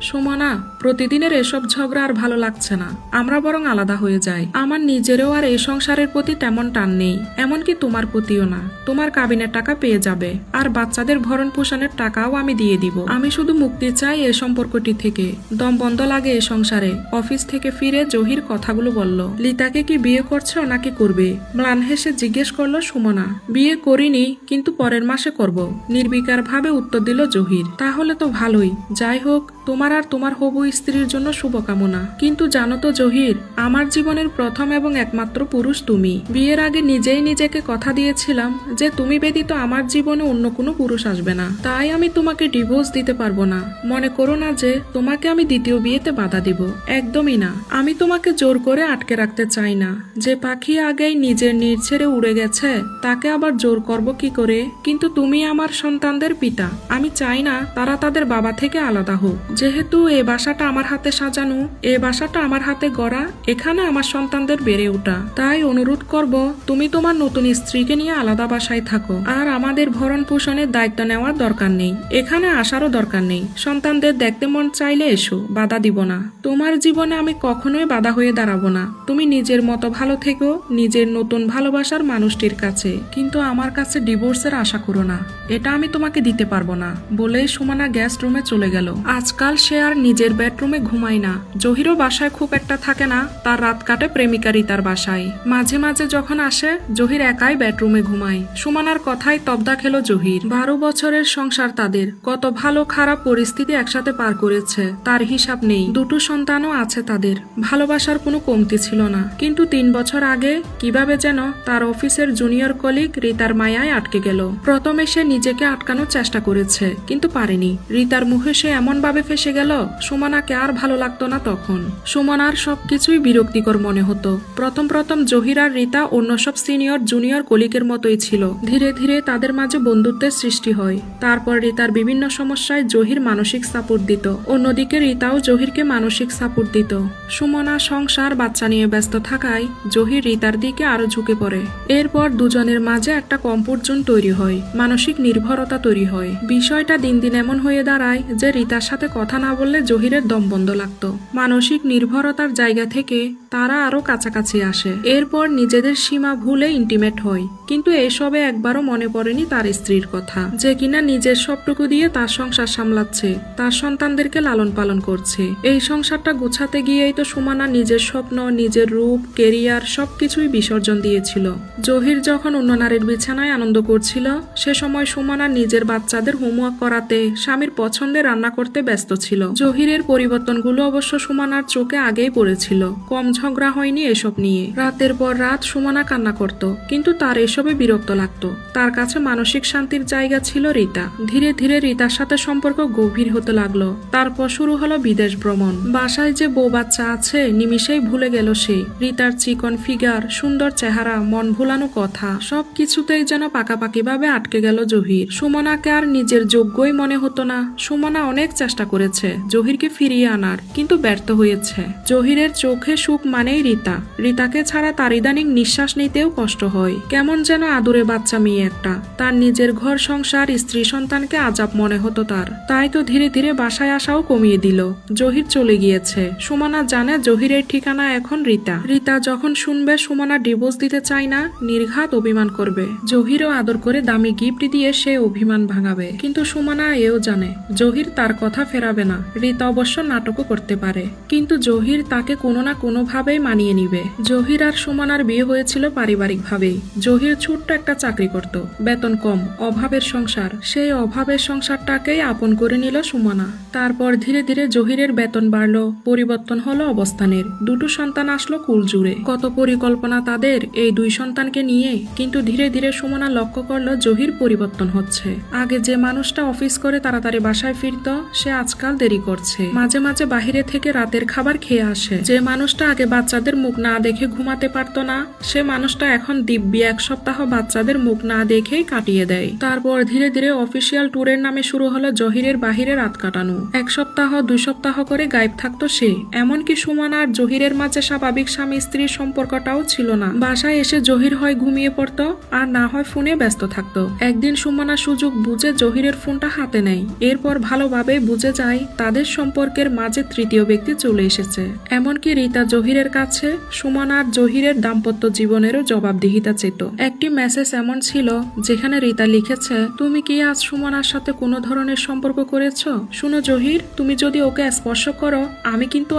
সুমনা, প্রতিদিনের এসব ঝগড়া আর ভালো লাগছে না। আমরা বরং আলাদা হয়ে যাই। আমার নিজেরও আর এই সংসারের প্রতি তেমন টান নেই, এমনকি তোমার প্রতিও না। তোমার কাবিনের টাকা পেয়ে যাবে, আর বাচ্চাদের ভরণ পোষণের টাকাও আমি দিয়ে দিব। আমি শুধু মুক্তি চাই এই সম্পর্কটি থেকে। দম বন্ধ লাগে এই সংসারে। অফিস থেকে ফিরে জহির কথাগুলো বলল। লিতাকে কি বিয়ে করছো নাকি করবে? ম্লান হেসে জিজ্ঞেস করলো সুমনা। বিয়ে করিনি, কিন্তু পরের মাসে করব, নির্বিকার ভাবে উত্তর দিল জহির। তাহলে তো ভালোই। যাই হোক, তোমার আর তোমার হবু স্ত্রীর জন্য শুভকামনা। কিন্তু জানো তো জহির, আমার জীবনের প্রথম এবং একমাত্র পুরুষ তুমি। বিয়ের আগে নিজেই নিজেকে কথা দিয়েছিলাম যে তুমি ব্যতীত আমার জীবনে অন্য কোনো পুরুষ আসবে না। তাই আমি তোমাকে ডিভোর্স দিতে পারবো না। মনে করো না যে তোমাকে আমি দ্বিতীয় বিয়েতে বাধা দিব, একদমই না। আমি তোমাকে জোর করে আটকে রাখতে চাই না। যে পাখি আগেই নিজের নির ছেড়ে উড়ে গেছে, তাকে আবার জোর করব কি করে? কিন্তু তুমি আমার সন্তানদের পিতা। আমি চাই না তারা তাদের বাবা থেকে আলাদা হোক। যেহেতু এ বাসাটা আমার হাতে সাজানো, এ বাসাটা আমার হাতে গড়া, এখানে আমার সন্তানদের বেড়ে ওঠা। তাই অনুরোধ করব, তুমি তোমার নতুন স্ত্রীকে নিয়ে আলাদা বাসায় থাকো। আর আমাদের ভরণ পোষণের দায়িত্ব নেওয়ার দরকার নেই, এখানে আসারও দরকার নেই। সন্তানদের দেখতে মন চাইলে এসো, বাধা দিব না। তোমার জীবনে আমি কখনোই বাধা হয়ে দাঁড়াবো না। তুমি নিজের মতো ভালো থেকো, নিজের নতুন ভালোবাসার মানুষটির কাছে। কিন্তু আমার কাছে ডিভোর্সের আশা করো না, এটা আমি তোমাকে দিতে পারবো না। বলেই সুমনা গেস্ট রুমে চলে গেল। আজকাল সে আর নিজের বেডরুমে ঘুমায় না। জহিরও বাসায় খুব একটা থাকে না, তার রাত কাটে প্রেমিকা রিতার বাসায়। মাঝে মাঝে যখন আসে, জহির একাই বেডরুমে ঘুমায়। সুমনার কথায় তবদা খেলো জহির। 12 বছরের সংসার তাদের, কত ভালো খারাপ পরিস্থিতি একসাথে পার করেছে তার হিসাব নেই। দুটো সন্তানও আছে তাদের। ভালোবাসার কোনো কমতি ছিল না। কিন্তু 3 বছর আগে কিভাবে যেন তার অফিসের জুনিয়র কলিগ রিতার মায়ায় আটকে গেল। প্রথমে সে নিজেকে আটকানোর চেষ্টা করেছে, কিন্তু পারেনি। রিতার মুখে সে এমন ভাবে ফেসে গেল, সুমনাকে আর ভালো লাগতো না তখন। সুমনার সবকিছুই বিরক্তিকর মনে হতো। প্রথম প্রথম জহির আর রিতা অন্য সব সিনিয়র জুনিয়র কলিগের মতোই ছিল। ধীরে ধীরে তাদের মাঝে বন্ধুত্বের সৃষ্টি হয়। তারপর রিতার বিভিন্ন সমস্যায় জহির মানসিক সাপোর্ট দিত, অন্যদিকে রিতাও জহিরকে মানসিক সাপোর্ট দিত। সুমনা সংসার বাচ্চা নিয়ে ব্যস্ত থাকায় জহির রিতার দিকে আরো ঝুঁকে পড়ে। এরপর দুজনের মাঝে একটা কমফোর্ট জোন তৈরি হয়, মানসিক নির্ভরতা তৈরি হয়। বিষয়টা দিন দিন এমন হয়ে দাঁড়ায় যে রিতার সাথে কথা না বললে জহিরের দম বন্ধ লাগতো। মানসিক নির্ভরতার জায়গা থেকে তারা আরো কাছাকাছি আসে। এরপর নিজেদের সীমা ভুলে ইন্টিমেট হয়। কিন্তু এসবে একবারও মনে পড়েনি তার স্ত্রীর কথা, যে কিনা নিজের সবটুকু দিয়ে তার সংসার সামলাচ্ছে, তার সন্তানদেরকে লালন পালন করছে। এই সংসারটা গুছাতে গিয়েই তো সুমনা নিজের স্বপ্ন, নিজের রূপ, কেরিয়ার সবকিছুই বিসর্জন দিয়েছিল। জহির যখন অন্য নারীর বিছানায় আনন্দ করছিল, সে সময় সুমনা নিজের বাচ্চাদের হোমওয়ার্ক করাতে, স্বামীর পছন্দের রান্না করতে ব্যস্ত ছিল। জহিরের পরিবর্তনগুলো অবশ্য সুমনার চোখে আগেই পড়েছিল। কম ঝগড়া হয়নি এসব নিয়ে। রাতের পর রাত সুমনা কান্না করত, কিন্তু তার এসবে বিরক্ত লাগতো। তার কাছে মানসিক শান্তির জায়গা ছিল রিতা। ধীরে ধীরে রিতার সাথে সম্পর্ক গভীর হতে লাগলো। তারপর শুরু হলো বিদেশ ভ্রমণ। বাসায় যে বউ বাচ্চা আছে নিমিষেই ভুলে গেল সে। রিতার চিকন ফিগার, সুন্দর চেহারা, মন ভুলানো কথা, সবকিছুতেই যেন পাকাপাকি ভাবে আটকে গেল জহির। সুমনাকে আর নিজের যোগ্যই মনে হতো না। সুমনা অনেক চেষ্টা করেছে জহিরকে ফিরিয়ে আনার, কিন্তু ব্যর্থ হয়েছে। জহিরের চোখে সুখ মানেই রিতা। রিতাকে ছাড়া তার ইদানিং নিঃশ্বাস নিতেও কষ্ট হয়। কেমন যেন আদুরে বাচ্চা মেয়ে একটা। তার নিজের ঘর সংসার, স্ত্রী সন্তানকে আজাব মনে হতো তার। তাই তো ধীরে ধীরে বাসায় আসাও কমিয়ে দিল। জহির চলে গিয়েছে। সুমনা জানে জহিরের ঠিকানা এখন রিতা। রিতা যখন শুনবে সুমনা ডিভোর্স দিতে চায় না, নির্ঘাত অভিমান করবে। জহিরও আদর করে দামি গিফট দিয়ে সে অভিমান ভাঙাবে। কিন্তু সুমনা এও জানে জহির তার কথা ফেরাবে না। রিতা অবশ্য নাটকও করতে পারে, কিন্তু জহির তাকে কোনো না কোনো ভাবেই মানিয়ে নিবে। জহির আর সুমনার বিয়ে হয়েছিল পারিবারিক ভাবেই। জহির ছোট্ট একটা চাকরি করত, বেতন কম, অভাবের সংসার। সেই অভাবের সংসারটাকেই আপন করে নিল সুমনা। তারপর ধীরে ধীরে জহিরের বেতন বাড়লো, পরিবর্তন হলো অবস্থানের। দুটো সন্তান আসলো কুল জুড়ে। কত পরিকল্পনা তাদের এই 2 সন্তানকে নিয়ে। কিন্তু ধীরে ধীরে সুমনা লক্ষ্য করলো জহির পরিবর্তন হচ্ছে। আগে যে মানুষটা অফিস করে তাড়াতাড়ি বাসায় ফিরত, সে আজকাল দেরি করছে। মাঝে মাঝে বাহিরে থেকে রাতের খাবার খেয়ে আসে। যে মানুষটা আগে বাচ্চাদের মুখ না দেখে ঘুমাতে পারতো না, সে মানুষটা এখন দিব্যি 1 সপ্তাহ বাচ্চাদের মুখ না দেখেই কাটিয়ে দেয়। তারপর ধীরে ধীরে অফিসিয়াল ট্যুরের নামে শুরু হলো জহিরের বাহিরে রাত কাটানো। 1 সপ্তাহ 2 সপ্তাহ করে গায়েব থাকতো সে। এমনকি সুমনা আর জহিরের মাঝে স্বাভাবিক স্বামী স্ত্রীর সম্পর্কটাও ছিল না। বাসায় এসে জহির হয় ঘুমিয়ে পড়তো, আর না হয় ফোনে ব্যস্ত থাকতো। একদিন সুমনা সুযোগ বুঝে জহিরের ফোনটা হাতে নেয়। এরপর ভালোভাবে বুঝে যায় যায় তাদের সম্পর্কের মাঝে তৃতীয় ব্যক্তি চলে এসেছে। এমনকি রীতা জহিরের কাছে সুমন আর জহিরের দাম্পত্য জীবনেরও জবাবদিহিতা চেত। একটি মেসেজ এমন ছিল যেখানে রীতা লিখেছে, তুমি কি আজ সুমনার সাথে কোনো ধরনের সম্পর্ক করেছো? শুনো জহির, তুমি যদি ওকে স্পর্শ করো আমি কিন্তু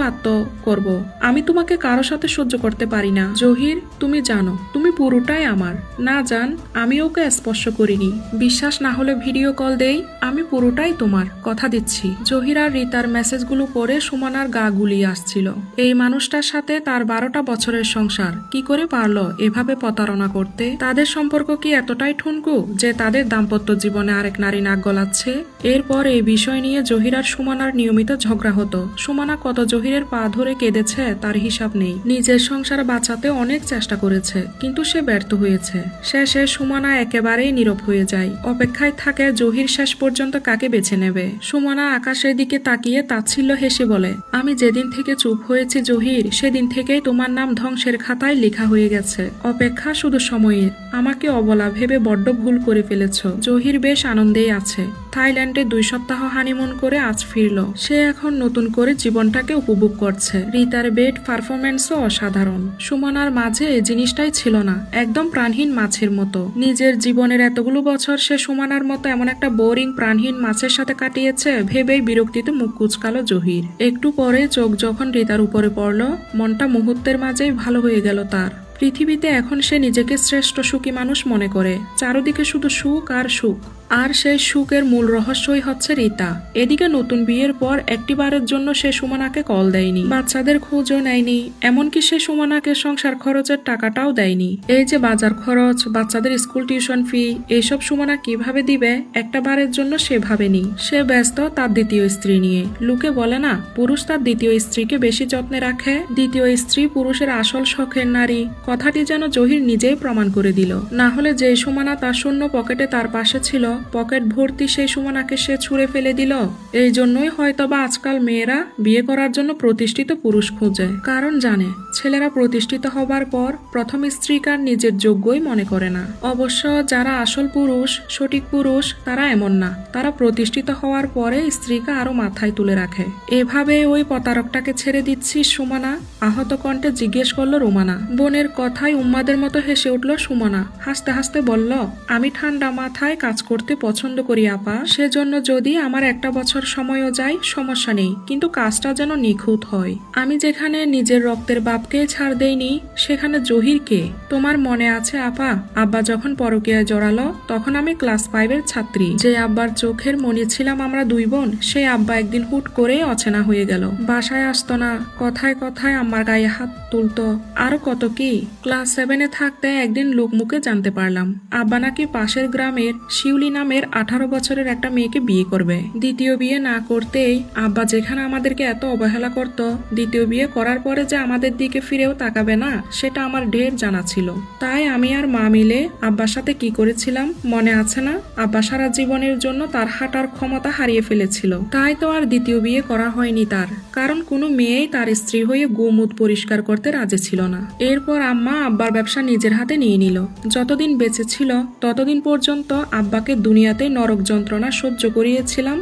করব। আমি তোমাকে কারো সাথে সহ্য করতে পারি না। জহির, তুমি জানো তুমি পুরোটাই আমার। না জান, আমি ওকে স্পর্শ করিনি। বিশ্বাস না হলে ভিডিও কল দেই, আমি পুরোটাই তোমার, কথা দিচ্ছি। জহির আর রীতার মেসেজগুলো পড়ে সুমনার গা গুলিয়ে আসছিল। এই মানুষটার সাথে তার 12টা বছরের সংসার, কি করে পারলো এভাবে প্রতারণা করতে? তাদের সম্পর্ক কি এতটাই ঠুনকু যে তাদের দাম্পত্য জীবনে আরেক নারী নাক গলাচ্ছে? এরপর এই বিষয় নিয়ে জহির আর সুমনার নিয়মিত ঝগড়া হতো। সুমনা কত জহিরের পা ধরে কেঁদেছে তার হিসাব নেই। নিজের সংসার বাঁচাতে অনেক চেষ্টা করেছে, কিন্তু সে ব্যর্থ হয়েছে। শেষে সুমনা একেবারেই নীরব হয়ে যায়। অপেক্ষায় থাকে জহির শেষ পর্যন্ত কাকে বেছে নেবে। সুমনা আকাশের দিকে তাকিয়ে তাচ্ছিল্য হেসে বলে, আমি যেদিন থেকে চুপ হয়েছি জহির, সেদিন থেকেই তোমার নাম ধ্বংসের খাতায় লেখা হয়ে গেছে। অপেক্ষা শুধু সময়ের। আমাকে অবলা ভেবে বড্ড ভুল করে ফেলেছ। জহির বেশ আনন্দেই আছে। থাইল্যান্ডে 2 সপ্তাহ হানিমুন করে আজ ফিরল। সে এখন নতুন করে জীবনটাকে উপভোগ করছে। রীতার বেড পারফরমেন্সও অসাধারণ। সুমনার মাঝে এই জিনিসটাই ছিল না, একদম প্রাণহীন মাছের মতো। নিজের জীবনের এতগুলো বছর সে সুমনার মতো এমন একটা বোরিং প্রাণহীন মাছের সাথে কাটিয়েছে ভেবেই বিরক্তিতে মুখ কুচকালো জহির। একটু পরে চোখ যখন রীতার উপরে পড়ল, মনটা মুহূর্তের মাঝেই ভালো হয়ে গেল তার। পৃথিবীতে এখন সে নিজেকে শ্রেষ্ঠ সুখী মানুষ মনে করে। চারদিকে শুধু সুখ আর সুখ, আর সেই সুখের মূল রহস্যই হচ্ছে রীতা। এদিকে নতুন বিয়ের পর একটিবারের জন্য সে সুমনাকে কল দেয়নি, বাচ্চাদের খোঁজও নেয়নি, এমনকি সে সুমনাকে সংসার খরচের টাকাটাও দেয়নি। এই যে বাজার খরচ, বাচ্চাদের স্কুল টিউশন ফি, এইসব সুমনা কিভাবে দিবে একটা বারের জন্য সে ভাবেনি। সে ব্যস্ত তার দ্বিতীয় স্ত্রী নিয়ে। লোকে বলে না, পুরুষ তার দ্বিতীয় স্ত্রীকে বেশি যত্নে রাখে। দ্বিতীয় স্ত্রী পুরুষের আসল শখের নারী, কথাটি যেন জহির নিজেই প্রমাণ করে দিল। না হলে যে সুমনা তার শূন্য পকেটে তার পাশে ছিল, পকেট ভর্তি সেই সুমনাকে সে ছুঁড়ে ফেলে দিল। এই জন্যই হয়তোবা আজকাল মেয়েরা বিয়ে করার জন্য প্রতিষ্ঠিত পুরুষ খোঁজে, কারণ জানে ছেলেরা প্রতিষ্ঠিত হবার পর প্রথম স্ত্রীকে আর নিজের যোগ্যই মনে করে না। অবশ্য যারা আসল পুরুষ, সঠিক পুরুষ, তারা এমন না। তারা প্রতিষ্ঠিত হওয়ার পরে স্ত্রীকে আরো মাথায় তুলে রাখে। এভাবে ওই প্রতারকটাকে ছেড়ে দিচ্ছিস সুমনা? আহত কণ্ঠে জিজ্ঞেস করলো রুমানা। বোনের কথায় উম্মাদের মতো হেসে উঠল সুমনা। হাসতে হাসতে বলল, আমি ঠান্ডা মাথায় কাজ করতে পছন্দ করি আপা। সেজন্য যদি আমার 1 বছর সময়ও যায় সমস্যা নেই, কিন্তু কাজটা যেন নিখুঁত হয়। আমি যেখানে নিজের রক্তের বাপকে ছাড় দেইনি, সেখানে জহিরকে। তোমার মনে আছে আপা, আব্বা যখন পরকীয়ায় জড়ালো তখন আমি ক্লাস 5-এর ছাত্রী। যে আব্বার চোখের মনি ছিলাম আমরা 2 বোন, সেই আব্বা একদিন হুট করে অচেনা হয়ে গেল। বাসায় আসতো না, কথায় কথায় আমার গায়ে হাত তুলতো, আরো কত কি। ক্লাস 7-এ থাকতে একদিন লোকমুখে জানতে পারলাম আব্বা নাকি পাশের গ্রামের শিউলি নামের 18 বছরের একটা মেয়েকে বিয়ে করবে। দ্বিতীয় বিয়ে না করতেই আব্বা যেখানে আমাদেরকে এত অবহেলা করত, দ্বিতীয় বিয়ে করার পরে যে আমাদের দিকে ফিরেও তাকাবে না সেটা আমার ঢের জানা ছিল। তাই আমি আর মা মিলে আব্বার সাথে কি করেছিলাম মনে আছে না? আব্বা সারা জীবনের জন্য তার হাঁটার ক্ষমতা হারিয়ে ফেলেছিল। তাই তো আর দ্বিতীয় বিয়ে করা হয়নি তার, কারণ কোনো মেয়েই তার স্ত্রী হয়ে গোমুদ পরিষ্কার করতে রাজি ছিল না। এরপর আম্মা আব্বার ব্যবসা নিজের হাতে নিয়ে নিল। যতদিন বেঁচে ছিল ততদিন পর্যন্ত আব্বাকে দুনিয়াতে নরক যন্ত্রণা সহ্য করিয়েছিলাম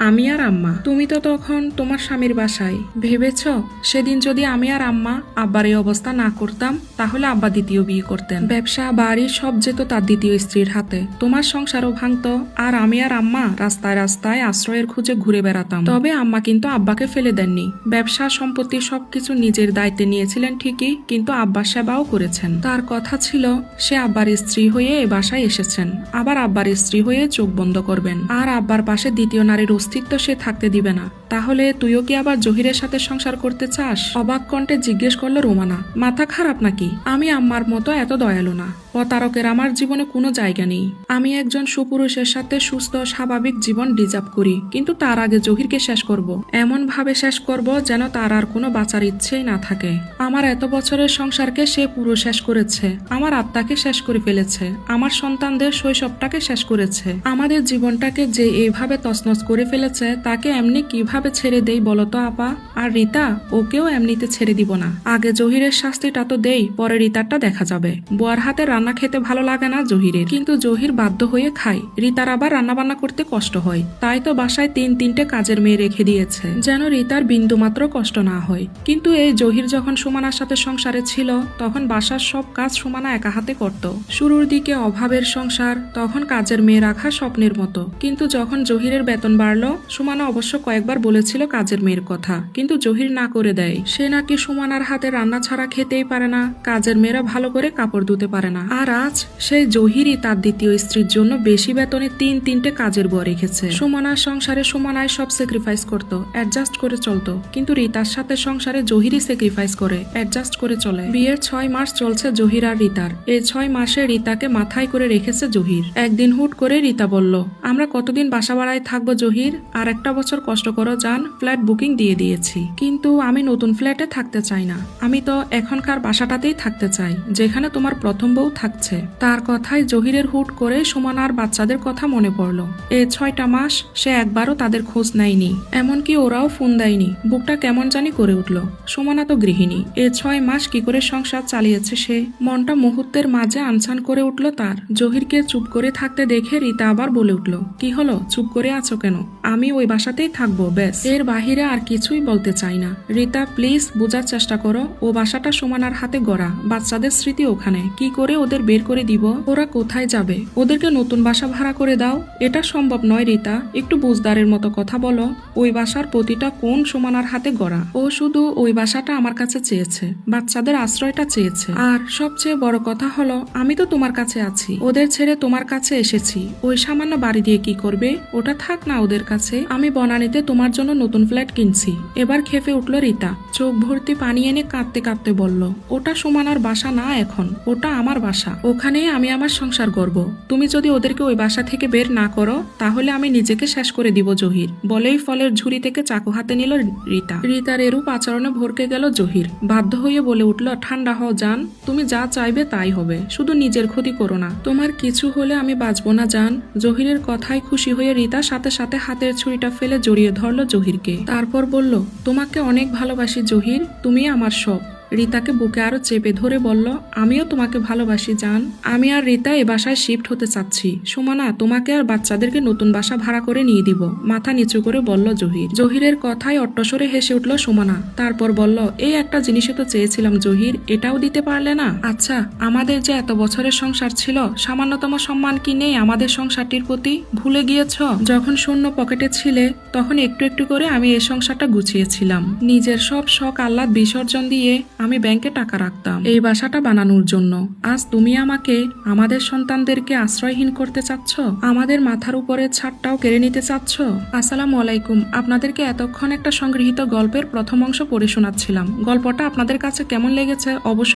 আমি আর আম্মা। তুমি তো তখন তোমার স্বামীর বাসায়। ভেবেছ সেদিন যদি আমি আর আম্মা আব্বার এই অবস্থা না করতাম, তাহলে আব্বা দ্বিতীয় বিয়ে করতেন। ব্যবসা বাড়ি সব যেত তার দ্বিতীয় স্ত্রীর হাতে। তোমার সংসারও ভাঙতো, আর আমি আর আম্মা রাস্তায় রাস্তায় আশ্রয়ের খুঁজে ঘুরে বেড়াতাম। তবে আম্মা কিন্তু আব্বাকে ফেলে দেননি। ব্যবসা সম্পত্তি সবকিছু নিজের দায়িত্বে নিয়েছিলেন ঠিকই, কিন্তু আব্বার সেবাও করেছেন। তার কথা ছিল সে আব্বার স্ত্রী হয়ে এ বাসায় এসেছেন, আবার আব্বার স্ত্রী হয়ে চোখ বন্ধ করবেন, আর আব্বার পাশে দ্বিতীয় নারীর অস্তিত্ব সে থাকতে দিবে না। তাহলে তুইও কি আবার জহিরের সাথে সংসার করতে চাস? অবাক কণ্ঠে জিজ্ঞেস করলো রোমানা। মাথা খারাপ নাকি? আমি আম্মার মতো এত দয়ালু না। প্রতারকের আমার জীবনে কোনো জায়গা নেই। আমি একজন সুপুরুষের সাথে সুস্থ স্বাভাবিক জীবন ডিজার্ভ করি, কিন্তু তার আগে জহিরকে শেষ করব। এমন ভাবে শেষ করব যেন তার আর কোনো বাঁচার ইচ্ছেই না থাকে। আমার এত বছরের সংসারকে সে পুরো শেষ করেছে, আমার আত্মাকে শেষ করে ফেলেছে, আমার সন্তানদের শৈশবটাকে শেষ করেছে। আমাদের জীবনটাকে যে এইভাবে তছনছ করে ফেলেছে তাকে এমনি কিভাবে ছেড়ে দেই বলো তো আপা? আর রিতা, ওকেও এমনিতে ছেড়ে দিব না। আগে জহিরের শাস্তিটা তো দেই, পরে রিতারটা দেখা যাবে। বুয়ার হাতে রান্না খেতে ভালো লাগে না জহিরের, কিন্তু জহির বাধ্য হয়ে খায়। রিতার আবার রান্না বান্না করতে কষ্ট হয়, তাই তো বাসায় তিনটে কাজের মেয়ে রেখে দিয়েছে, যেন রিতার বিন্দুমাত্র কষ্ট না হয়। কিন্তু এই জহির যখন সুমানার সাথে সংসারে ছিল, তখন বাসার সব কাজ সুমানা একা হাতে করত। শুরুর দিকে অভাবের সংসার, তখন কাজের মেয়ে রাখা স্বপ্নের মতো। কিন্তু যখন জহিরের বেতন বাড়লো, সুমানা অবশ্য কয়েকবার বলেছিল কাজের মেয়ের কথা, কিন্তু জহির না করে দেয়। সে নাকি সুমানার হাতে রান্না ছাড়া খেতেই পারে না, কাজের মেয়েরা ভালো করে কাপড় ধুতে পারে না। আর আজ সেই জহিরই তার দ্বিতীয় স্ত্রীর জন্য বেশি বেতনে তিনটে কাজের বুয়া রেখেছে। সুমানার সংসারে সুমানায় সব স্যাক্রিফাইস করতো, অ্যাডজাস্ট করে চলতো, কিন্তু রিতার সাথে সংসারে জহিরই স্যাক্রিফাইস করে, অ্যাডজাস্ট করে চলে। বিয়ের 6 মাস চলছে জহির আর রিতার। এই 6 মাসে রিতাকে মাথায় করে রেখেছে জহির। একদিন হুট করে রিতা বলল, আমরা কতদিন বাসা ভাড়ায় থাকবো জহির? আর একটা বছর কষ্ট করো যান, ফ্ল্যাট বুকিং দিয়ে দিয়েছি। কিন্তু আমি নতুন ফ্ল্যাটে থাকতে চাই না, আমি তো এখনকার বাসাটাতেই থাকতে চাই, যেখানে তোমার প্রথম বউ থাকছে। তার কথায় জহিরের হুট করে সুমানার বাচ্চাদের কথা মনে পড়লো। এই 6টা মাস সে একবারও তাদের খোঁজ নেয়নি, এমনকি ওরাও ফোন দেয়নি। বুকটা কেমন জানি করে উঠল। সুমানা তো গৃহিণী, এই 6 মাস কি করে সংসার চালিয়েছে সে? মনটা মুহূর্তের মাঝে আনছান করে উঠল তার। জহিরকে চুপ করে থাকতে দেখে রিতা আবার বলে উঠল, কি হলো, চুপ করে আছো কেন? আমি ওই বাসাতেই থাকবো, ব্যাস, এর বাহিরে আর কিছুই বলতে চাই না। রিতা প্লিজ বোঝার চেষ্টা করো, ও বাসাটা সুমানার হাতে গড়া, বাচ্চাদের স্মৃতি ওখানে, কি করে ওদের বের করে দিব? ওরা কোথায় যাবে? ওদেরকে নতুন বাসা ভাড়া করে দাও। এটা সম্ভব নয় রিতা, একটু বুঝদারের মতো কথা বলো। ওই বাসার প্রতিটা কোণ সুমানার হাতে গড়া। ও শুধু ওই বাসাটা আমার কাছে চেয়েছে, বাচ্চাদের আশ্রয়টা চেয়েছে। আর সবচেয়ে বড় কথা হলো, আমি তো তোমার কাছে আছি, ওদের ছেড়ে তোমার কাছে এসেছি। ওই সামান্য বাড়ি দিয়ে কি করবে? ওটা থাক না ওদের কাছে। আমি বনানীতে তোমার জন্য নতুন ফ্ল্যাট কিনছি। এবার খেপে উঠল রিতা, চোখ ভর্তি পানি এনে কাঁদতে কাঁদতে বলল, ওটা সুমানার বাসা না, এখন ওটা আমার বাসা, ওখানেই আমি আমার সংসার করব। তুমি যদি ওদেরকে ওই বাসা থেকে বের না করো, তাহলে আমি নিজেকে শেষ করে দিব জহির। বলেই ফলের ঝুড়ি থেকে চাকু হাতে নিল রিতা। রিতার এরূপ আচরণে ভরকে গেল জহির। বাধ্য হয়ে বলে উঠল, ঠান্ডা হও জান, তুমি যা চাইবে তাই হবে, শুধু নিজের ক্ষতি করো না। তোমার কিছু হলে আমি বাঁচবো না জান। জহিরের কথায় খুশি হয়ে রিতা সাথে সাথে হাতের ছুরিটা ফেলে জড়িয়ে ধরলো জহিরকে। তারপর বলল, তোমাকে অনেক ভালোবাসি জহির, তুমি আমার সব। রিতাকে বুকে আরো চেপে ধরে বলল, আমিও তোমাকে ভালোবাসি জান। আমি আর রিতা এ বাসায় শিফট হতে চাচ্ছি। সুমনা, তোমাকে আর বাচ্চাদেরকে নতুন বাসা ভাড়া করে নিয়ে দিব, মাথা নিচু করে বলল জহির। জহিরের কথায় অট্টস্বরে হেসে উঠল সুমনা। তারপর বলল, এই একটা জিনিসই তো চেয়েছিলাম জহির, এটাও দিতে পারলে না? আচ্ছা, আমাদের যে এত বছরের সংসার ছিল, সামান্যতম সম্মান কি নেই আমাদের সংসারটির প্রতি? ভুলে গিয়েছ? যখন শূন্য পকেটে ছিলে, তখন একটু একটু করে আমি এই সংসারটা গুছিয়েছিলাম। নিজের সব শখ আহ্লাদ বিসর্জন দিয়ে আমি ব্যাংকে টাকা রাখতাম এই বাসাটা বানানোর জন্য। আজ তুমি আমাকে, আমাদের সন্তানদেরকে আশ্রয়হীন করতে চাচ্ছ, আমাদের মাথার উপরে ছাদটাও কেড়ে নিতে চাচ্ছ। আসসালামু আলাইকুম। আপনাদেরকে এতক্ষণ একটা সংগৃহীত গল্পের প্রথম অংশ পড়ে শোনাচ্ছিলাম। গল্পটা আপনাদের কাছে কেমন লেগেছে অবশ্যই